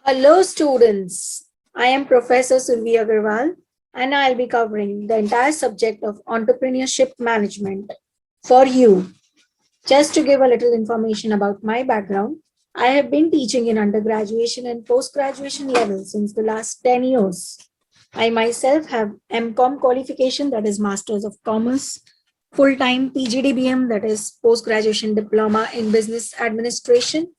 Hello, students. I am Professor Survi Agarwal, and I'll be covering the entire subject of entrepreneurship management for you. Just to give a little information about my background, I have been teaching in undergraduation and post-graduation level since the last 10 years. I myself have MCOM qualification, that is Masters of Commerce, full-time PGDBM, that is post-graduation diploma in business administration,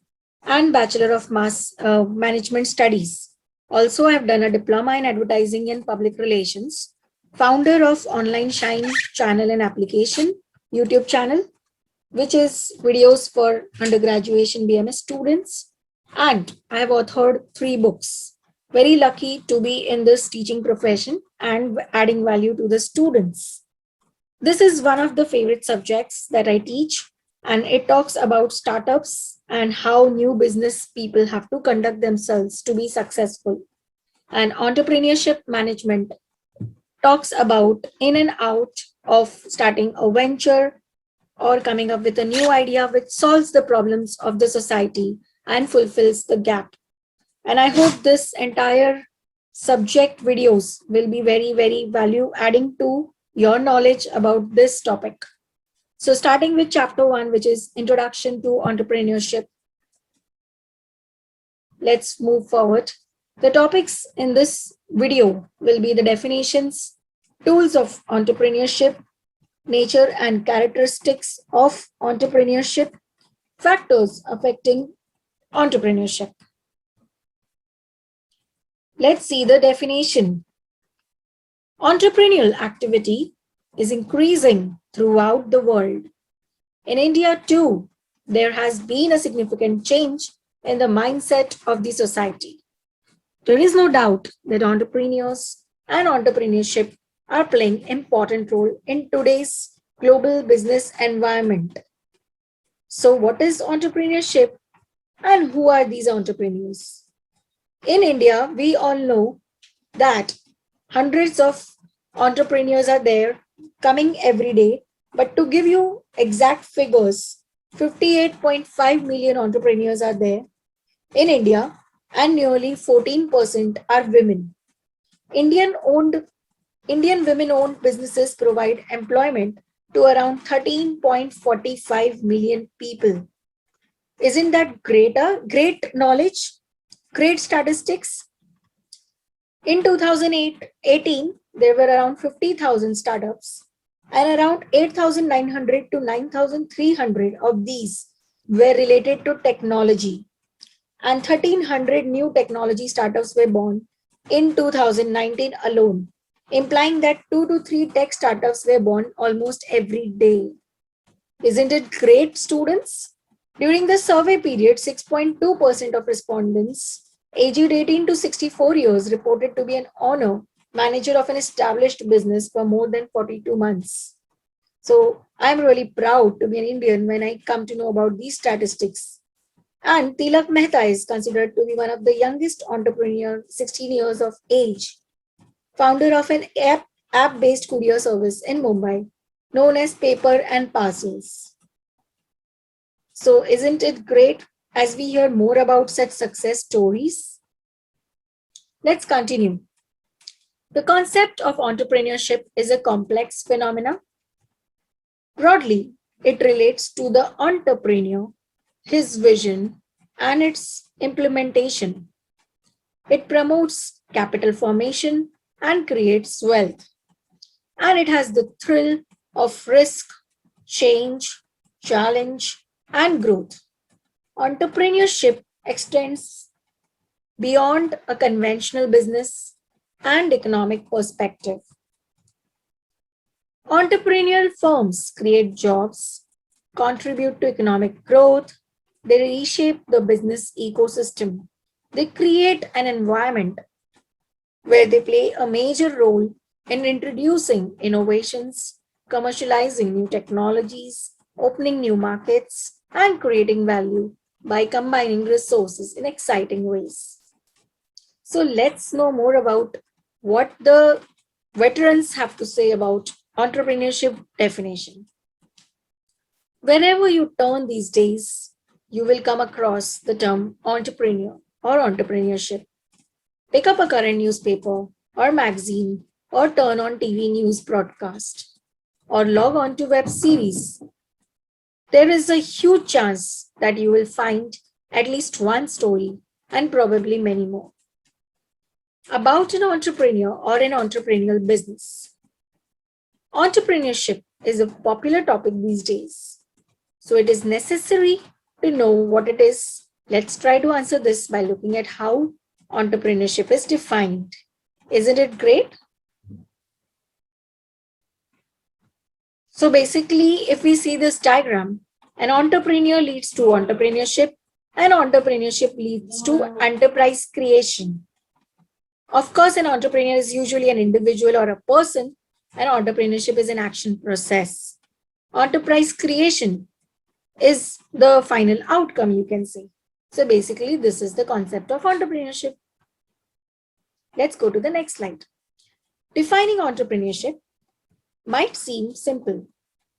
and Bachelor of Mass Management Studies. Also, I've done a diploma in advertising and public relations, founder of Online Shine channel and application, YouTube channel, which is videos for undergraduation BMS students. And I have authored 3 books. Very lucky to be in this teaching profession and adding value to the students. This is one of the favorite subjects that I teach, and it talks about startups and how new business people have to conduct themselves to be successful. And entrepreneurship management talks about in and out of starting a venture or coming up with a new idea which solves the problems of the society and fulfills the gap. And I hope this entire subject videos will be very, very value adding to your knowledge about this topic. So starting with chapter 1, which is Introduction to Entrepreneurship. Let's move forward. The topics in this video will be the definitions, tools of entrepreneurship, nature and characteristics of entrepreneurship, factors affecting entrepreneurship. Let's see the definition. Entrepreneurial activity is increasing throughout the world. In India too, there has been a significant change in the mindset of the society. There is no doubt that entrepreneurs and entrepreneurship are playing an important role in today's global business environment. So what is entrepreneurship and who are these entrepreneurs? In India, we all know that hundreds of entrepreneurs are there coming every day. But to give you exact figures, 58.5 million entrepreneurs are there in India, and nearly 14% are women. Indian women-owned businesses provide employment to around 13.45 million people. Isn't that great knowledge, great statistics? In 2018, there were around 50,000 startups, and around 8,900 to 9,300 of these were related to technology. And 1,300 new technology startups were born in 2019 alone, implying that 2 to 3 tech startups were born almost every day. Isn't it great, students? During the survey period, 6.2% of respondents aged 18 to 64 years reported to be an owner, manager of an established business for more than 42 months. So I'm really proud to be an Indian when I come to know about these statistics. And Tilak Mehta is considered to be one of the youngest entrepreneurs, 16 years of age, founder of an app-based courier service in Mumbai, known as Paper and Parcels. So isn't it great as we hear more about such success stories? Let's continue. The concept of entrepreneurship is a complex phenomenon. Broadly, it relates to the entrepreneur, his vision, and its implementation. It promotes capital formation and creates wealth. And it has the thrill of risk, change, challenge, and growth. Entrepreneurship extends beyond a conventional business and economic perspective. Entrepreneurial firms create jobs, contribute to economic growth, they reshape the business ecosystem, they create an environment where they play a major role in introducing innovations, commercializing new technologies, opening new markets, and creating value by combining resources in exciting ways. So let's know more about what the veterans have to say about entrepreneurship definition. Whenever you turn these days, you will come across the term entrepreneur. or entrepreneurship. Pick up a current newspaper or magazine or turn on TV news broadcast or log on to web series. There is a huge chance that you will find at least one story and probably many more about an entrepreneur or an entrepreneurial business. Entrepreneurship is a popular topic these days, so it is necessary to know what it is. Let's try to answer this by looking at how entrepreneurship is defined. Isn't it great? So basically, if we see this diagram, an entrepreneur leads to entrepreneurship, and entrepreneurship leads to enterprise creation. Of course, an entrepreneur is usually an individual or a person, and entrepreneurship is an action process. Enterprise creation is the final outcome, you can say. So basically, this is the concept of entrepreneurship. Let's go to the next slide. Defining entrepreneurship might seem simple,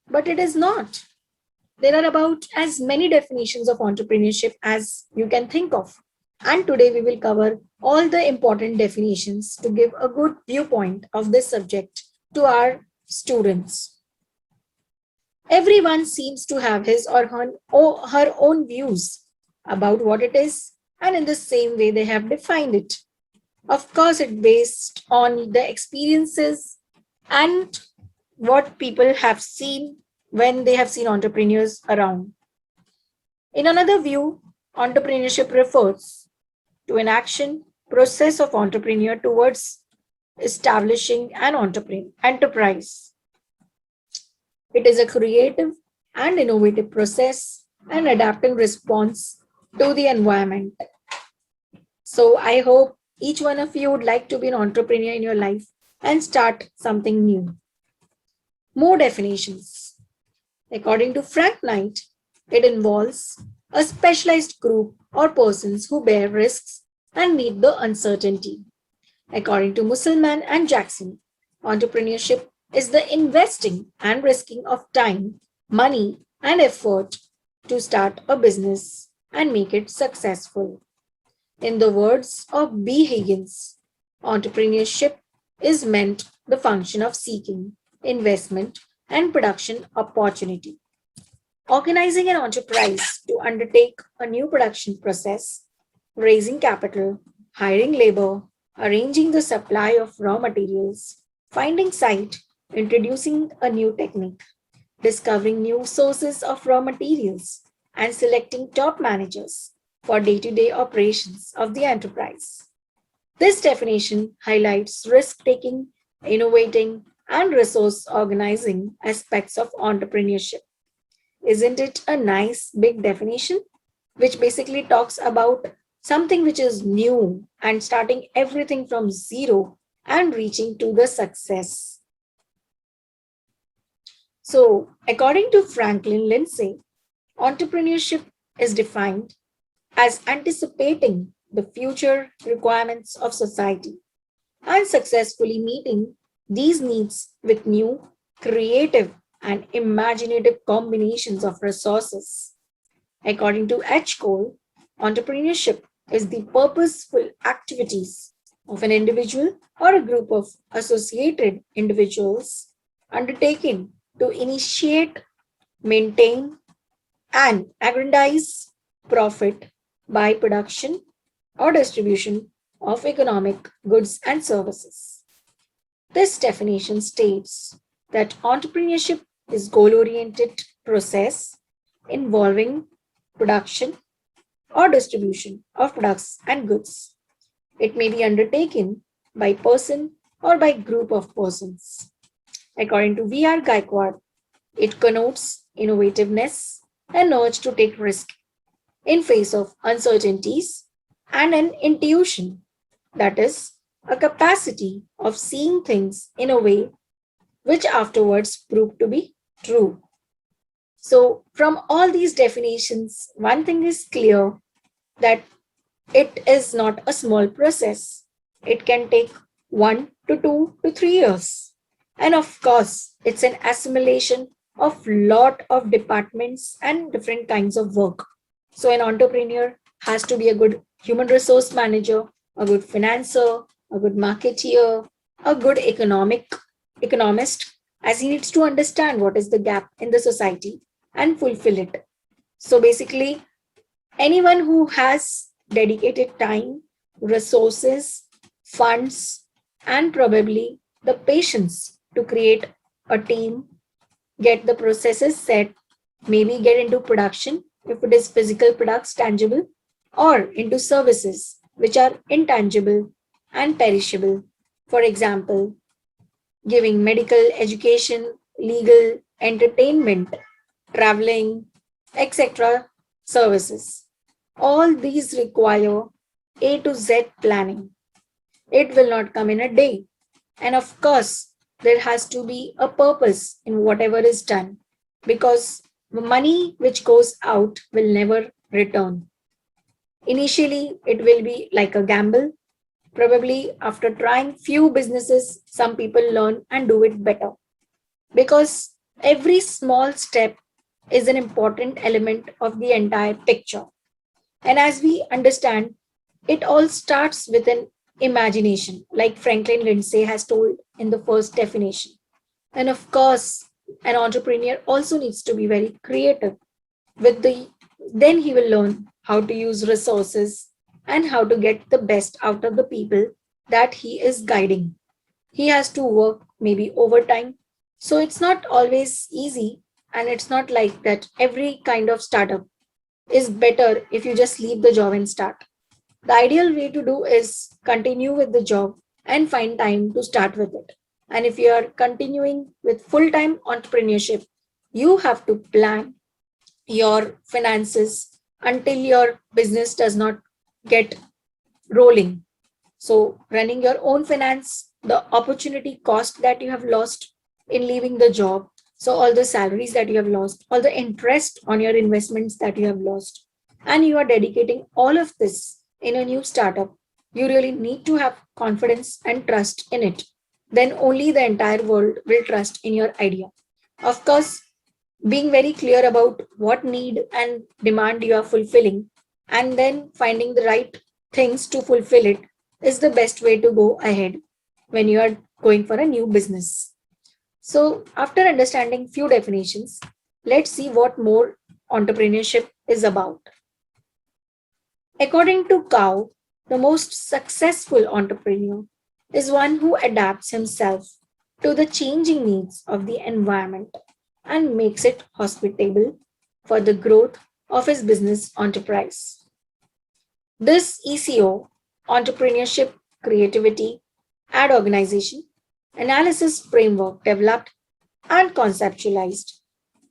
but it is not. There are about as many definitions of entrepreneurship as you can think of. And today we will cover all the important definitions to give a good viewpoint of this subject to our students. Everyone seems to have his or her own views about what it is, and in the same way they have defined it. Of course, it's based on the experiences and what people have seen when they have seen entrepreneurs around. In another view, entrepreneurship refers to an action process of entrepreneur towards establishing an enterprise. It is a creative and innovative process and adapting response to the environment. So I hope each one of you would like to be an entrepreneur in your life and start something new. More definitions. According to Frank Knight, it involves a specialized group or persons who bear risks and meet the uncertainty. According to Musselman and Jackson, entrepreneurship is the investing and risking of time, money, and effort to start a business and make it successful. In the words of B. Higgins, entrepreneurship is meant the function of seeking investment and production opportunity. Organizing an enterprise to undertake a new production process, raising capital, hiring labor, arranging the supply of raw materials, finding site, introducing a new technique, discovering new sources of raw materials, and selecting top managers for day-to-day operations of the enterprise. This definition highlights risk-taking, innovating, and resource organizing aspects of entrepreneurship. Isn't it a nice big definition, which basically talks about something which is new and starting everything from zero and reaching to the success? So, according to Franklin Lindsay, entrepreneurship is defined as anticipating the future requirements of society and successfully meeting these needs with new, creative, and imaginative combinations of resources. According to H. Cole, entrepreneurship is the purposeful activities of an individual or a group of associated individuals undertaken to initiate, maintain, and aggrandize profit by production or distribution of economic goods and services. This definition states that entrepreneurship is goal-oriented process involving production or distribution of products and goods. It may be undertaken by person or by group of persons. According to V.R. Gaikwad, it connotes innovativeness and urge to take risk in face of uncertainties and an intuition, that is, a capacity of seeing things in a way which afterwards proved to be true. So, from all these definitions, one thing is clear that it is not a small process. It can take 1 to 2 to 3 years. And of course, it's an assimilation of lot of departments and different kinds of work. So an entrepreneur has to be a good human resource manager, a good financer, a good marketeer, a good economist, as he needs to understand what is the gap in the society and fulfill it. So basically, anyone who has dedicated time, resources, funds, and probably the patience to create a team, get the processes set, maybe get into production if it is physical products, tangible, or into services which are intangible and perishable. For example, giving medical education, legal, entertainment, traveling, etc. services. All these require A to Z planning. It will not come in a day. And of course, there has to be a purpose in whatever is done because the money which goes out will never return. Initially, it will be like a gamble. Probably after trying few businesses, some people learn and do it better because every small step is an important element of the entire picture. And as we understand, it all starts with an imagination, like Franklin Lindsay has told in the first definition. And of course, an entrepreneur also needs to be very creative with the then he will learn how to use resources and how to get the best out of the people that he is guiding. He has to work maybe overtime. So it's not always easy, and it's not like that every kind of startup is better if you just leave the job and start. The ideal way to do is continue with the job and find time to start with it. And if you are continuing with full time entrepreneurship, you have to plan your finances until your business does not get rolling. So, running your own finance, the opportunity cost that you have lost in leaving the job, so all the salaries that you have lost, all the interest on your investments that you have lost, and you are dedicating all of this in a new startup, you really need to have confidence and trust in it. Then only the entire world will trust in your idea. Of course, being very clear about what need and demand you are fulfilling and then finding the right things to fulfill it is the best way to go ahead when you are going for a new business. So after understanding few definitions, let's see what more entrepreneurship is about. According to Cow, the most successful entrepreneur is one who adapts himself to the changing needs of the environment and makes it hospitable for the growth of his business enterprise. This ECO, entrepreneurship, creativity, and organization analysis framework developed and conceptualized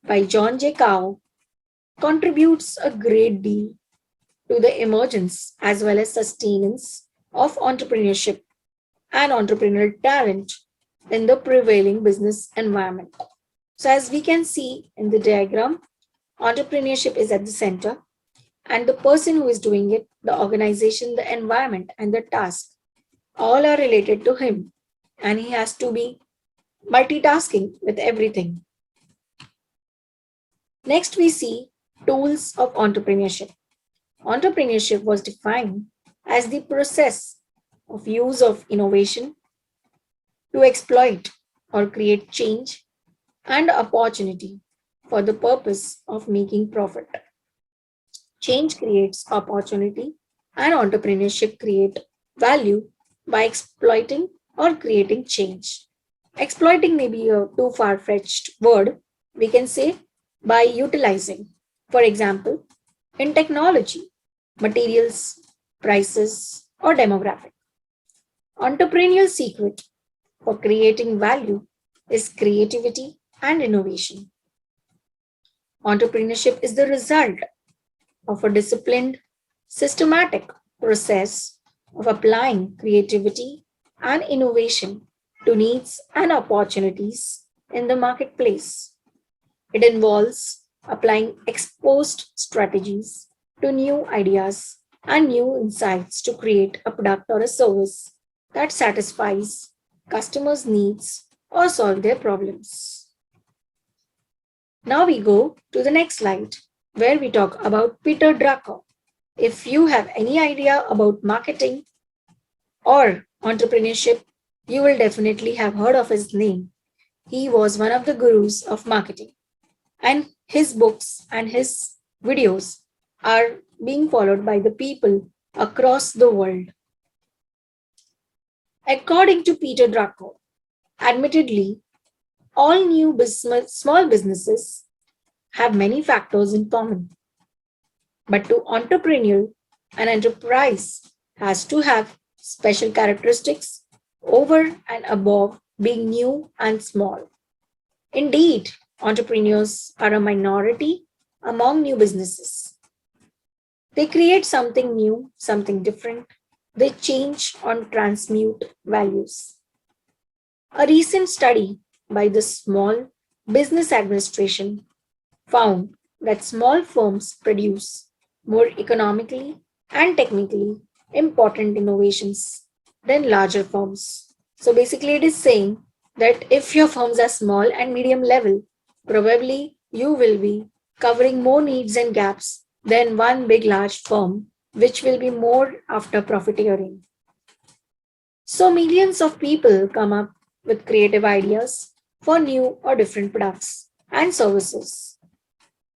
by John J. Cow contributes a great deal to the emergence as well as sustenance of entrepreneurship and entrepreneurial talent in the prevailing business environment. So, as we can see in the diagram, entrepreneurship is at the center, and the person who is doing it, the organization, the environment, and the task all are related to him, and he has to be multitasking with everything. Next, we see tools of entrepreneurship. Entrepreneurship was defined as the process of use of innovation to exploit or create change and opportunity for the purpose of making profit. Change creates opportunity and entrepreneurship create value by exploiting or creating change. Exploiting may be a too far-fetched word. We can say by utilizing. For example, in technology, materials, prices, or demographic. Entrepreneurial secret for creating value is creativity and innovation. Entrepreneurship is the result of a disciplined, systematic process of applying creativity and innovation to needs and opportunities in the marketplace. It involves applying exposed strategies to new ideas and new insights to create a product or a service that satisfies customers' needs or solve their problems. Now we go to the next slide where we talk about Peter Drucker. If you have any idea about marketing or entrepreneurship, you will definitely have heard of his name. He was one of the gurus of marketing, and his books and his videos are being followed by the people across the world. According to Peter Drucker, admittedly, all new small businesses have many factors in common. But to entrepreneurial, an enterprise has to have special characteristics over and above being new and small. Indeed, entrepreneurs are a minority among new businesses. They create something new, something different. They change or transmute values. A recent study by the Small Business Administration found that small firms produce more economically and technically important innovations than larger firms. So basically, it is saying that if your firms are small and medium level, probably you will be covering more needs and gaps than one big large firm, which will be more after profiteering. So millions of people come up with creative ideas for new or different products and services.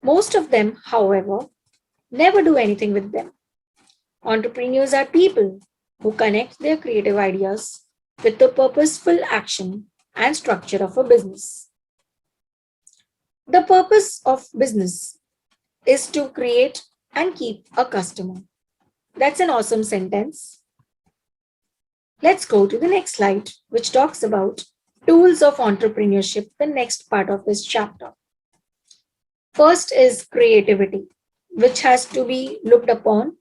Most of them, however, never do anything with them. Entrepreneurs are people who connect their creative ideas with the purposeful action and structure of a business. The purpose of business is to create and keep a customer. That's an awesome sentence. Let's go to the next slide, which talks about tools of entrepreneurship, the next part of this chapter. First is creativity, which has to be looked upon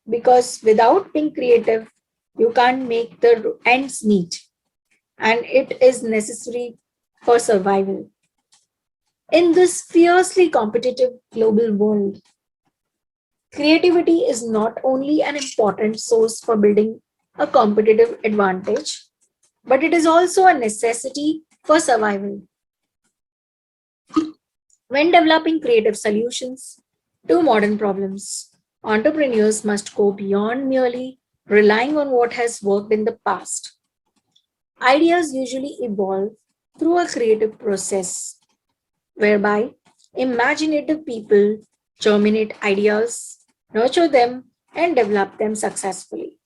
because without being creative, you can't make the ends meet, and it is necessary for survival. In this fiercely competitive global world, creativity is not only an important source for building a competitive advantage, but it is also a necessity for survival. When developing creative solutions to modern problems, entrepreneurs must go beyond merely relying on what has worked in the past. Ideas usually evolve through a creative process whereby imaginative people germinate ideas, nurture them, and develop them successfully.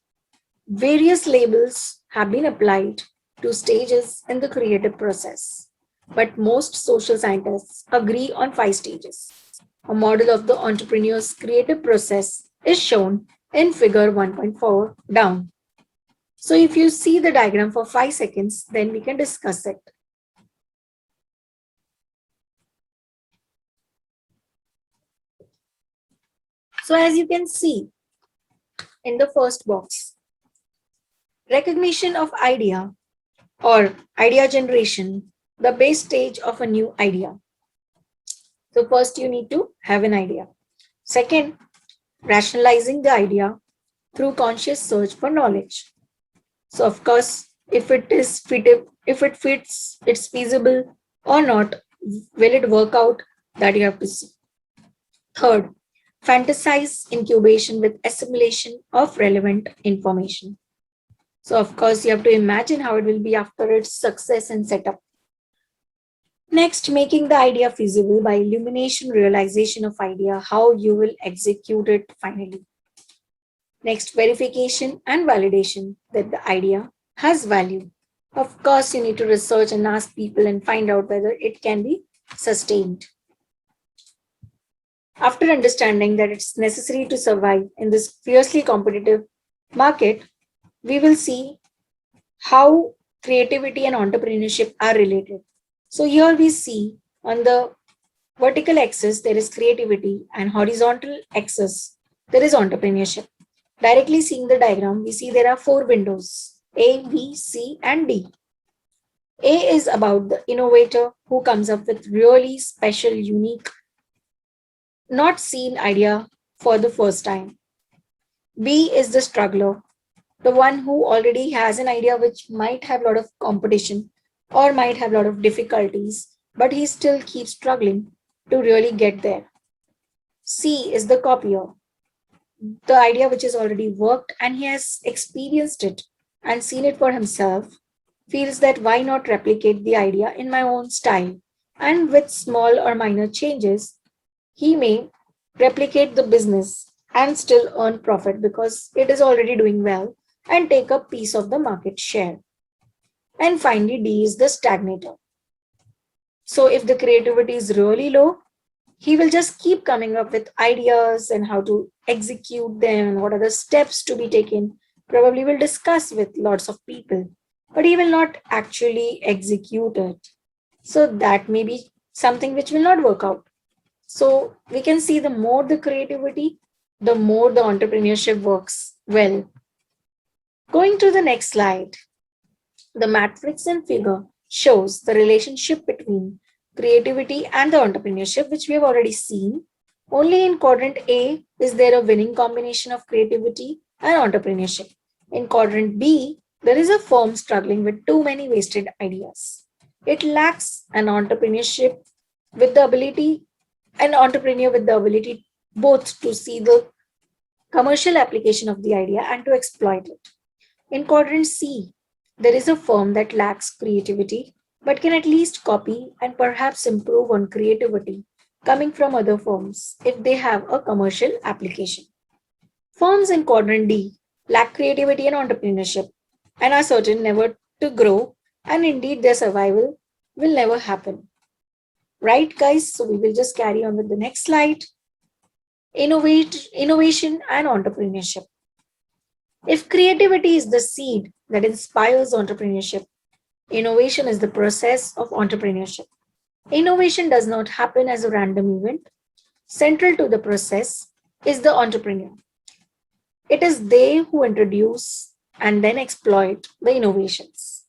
Various labels have been applied to stages in the creative process, but most social scientists agree on five stages. A model of the entrepreneur's creative process is shown in figure 1.4 down. So if you see the diagram for 5 seconds, then we can discuss it. So as you can see in the first box, recognition of idea or idea generation, the base stage of a new idea. So first you need to have an idea. Second, rationalizing the idea through conscious search for knowledge. So of course, if it fits, it's feasible or not, will it work out, that you have to see. Third, fantasize incubation with assimilation of relevant information. So of course, you have to imagine how it will be after its success and setup. Next, making the idea feasible by illumination, realization of idea, how you will execute it finally. Next, verification and validation that the idea has value. Of course, you need to research and ask people and find out whether it can be sustained. After understanding that it's necessary to survive in this fiercely competitive market, we will see how creativity and entrepreneurship are related. So here we see on the vertical axis, there is creativity, and horizontal axis, there is entrepreneurship. Directly seeing the diagram, we see there are 4 windows, A, B, C, and D. A is about the innovator who comes up with really special, unique, not seen idea for the first time. B is the struggler, the one who already has an idea which might have a lot of competition or might have a lot of difficulties, but he still keeps struggling to really get there. C is the copier, the idea which has already worked and he has experienced it and seen it for himself, feels that why not replicate the idea in my own style? And with small or minor changes, he may replicate the business and still earn profit because it is already doing well and take a piece of the market share. And finally, D is the stagnator. So if the creativity is really low, he will just keep coming up with ideas and how to execute them and what are the steps to be taken. Probably will discuss with lots of people, but he will not actually execute it. So that may be something which will not work out. So we can see the more the creativity, the more the entrepreneurship works well. Going to the next slide, the matrix and figure shows the relationship between creativity and the entrepreneurship, which we have already seen. Only in quadrant A is there a winning combination of creativity and entrepreneurship. In quadrant B, there is a firm struggling with too many wasted ideas. It lacks an entrepreneur with the ability both to see the commercial application of the idea and to exploit it. In quadrant C, there is a firm that lacks creativity but can at least copy and perhaps improve on creativity coming from other firms if they have a commercial application. Firms in quadrant D lack creativity and entrepreneurship and are certain never to grow, and indeed their survival will never happen. Right, guys? So we will just carry on with the next slide. Innovation and entrepreneurship. If creativity is the seed that inspires entrepreneurship, innovation is the process of entrepreneurship. Innovation does not happen as a random event. Central to the process is the entrepreneur. It is they who introduce and then exploit the innovations.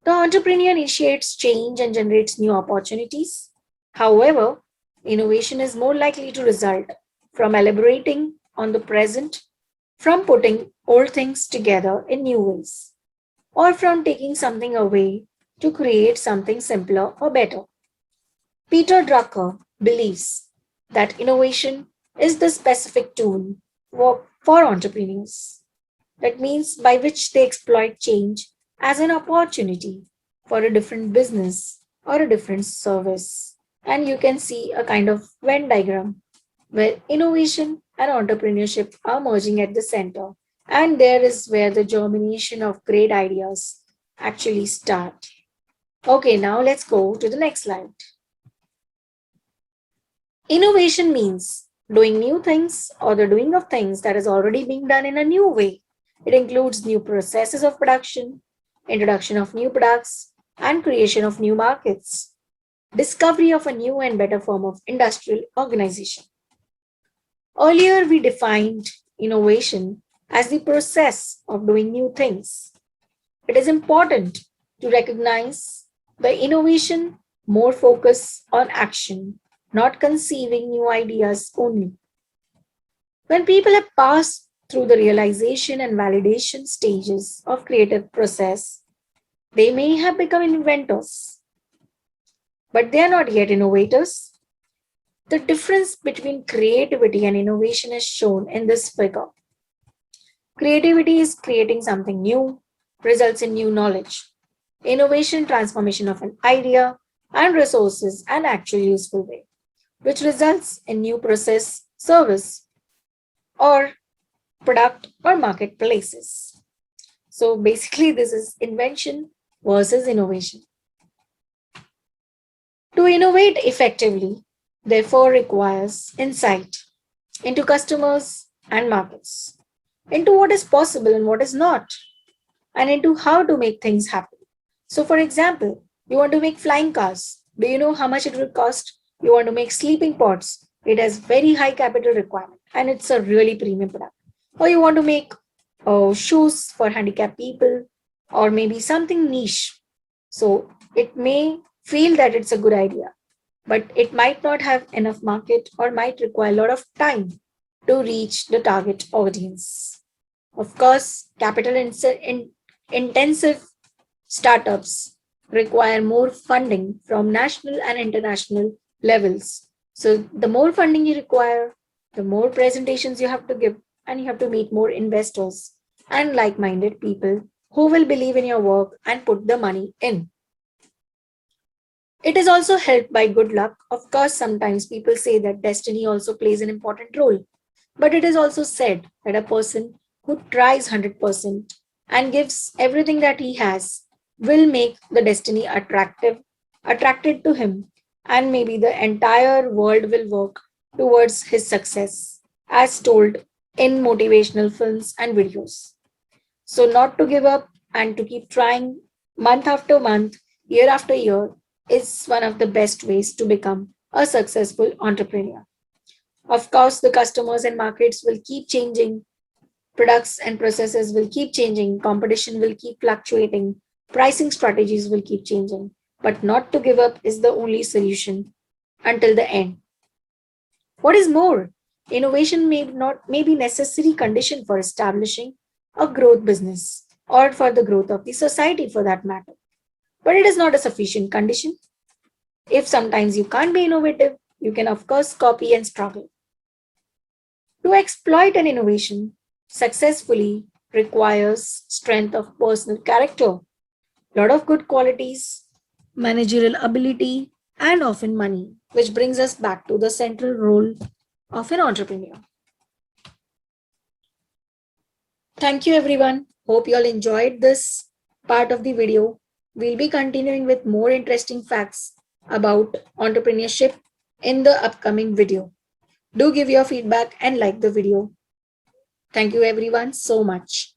The entrepreneur initiates change and generates new opportunities. However, innovation is more likely to result from elaborating on the present, from putting old things together in new ways, or from taking something away to create something simpler or better. Peter Drucker believes that innovation is the specific tool for entrepreneurs. That means by which they exploit change as an opportunity for a different business or a different service. And you can see a kind of Venn diagram where innovation and entrepreneurship are merging at the center. And there is where the germination of great ideas actually start. Okay, now let's go to the next slide. Innovation means doing new things or the doing of things that is already being done in a new way. It includes new processes of production, introduction of new products, and creation of new markets, discovery of a new and better form of industrial organization. Earlier, we defined innovation as the process of doing new things. It is important to recognize the innovation more focus on action, not conceiving new ideas only. When people have passed through the realization and validation stages of creative process, they may have become inventors, but they are not yet innovators. The difference between creativity and innovation is shown in this figure. Creativity is creating something new, results in new knowledge. Innovation, transformation of an idea and resources and actual useful way, which results in new process, service, or product or marketplaces. So basically, this is invention versus innovation. To innovate effectively, therefore, requires insight into customers and markets, into what is possible and what is not, and into how to make things happen. So, for example, you want to make flying cars. Do you know how much it will cost? You want to make sleeping pods. It has very high capital requirement and it's a really premium product. Or you want to make shoes for handicapped people or maybe something niche. So it may feel that it's a good idea, but it might not have enough market or might require a lot of time to reach the target audience. Of course, intensive startups require more funding from national and international levels. So the more funding you require, The more presentations you have to give, and you have to meet more investors and like-minded people who will believe in your work and put the money in. It is also helped by good luck. Of course, sometimes people say that destiny also plays an important role. But it is also said that a person who tries 100% and gives everything that he has will make the destiny attracted to him, and maybe the entire world will work towards his success, as told in motivational films and videos. So, not to give up and to keep trying month after month, year after year, is one of the best ways to become a successful entrepreneur. Of course, the customers and markets will keep changing, products and processes will keep changing, competition will keep fluctuating, pricing strategies will keep changing. But not to give up is the only solution until the end. What is more, innovation may be necessary condition for establishing a growth business or for the growth of the society for that matter. But it is not a sufficient condition. If sometimes you can't be innovative, you can of course copy and struggle. To exploit an innovation successfully requires strength of personal character, lot of good qualities, managerial ability, and often money, which brings us back to the central role of an entrepreneur. Thank you everyone. Hope you all enjoyed this part of the video. We'll be continuing with more interesting facts about entrepreneurship in the upcoming video. Do give your feedback and like the video. Thank you everyone so much.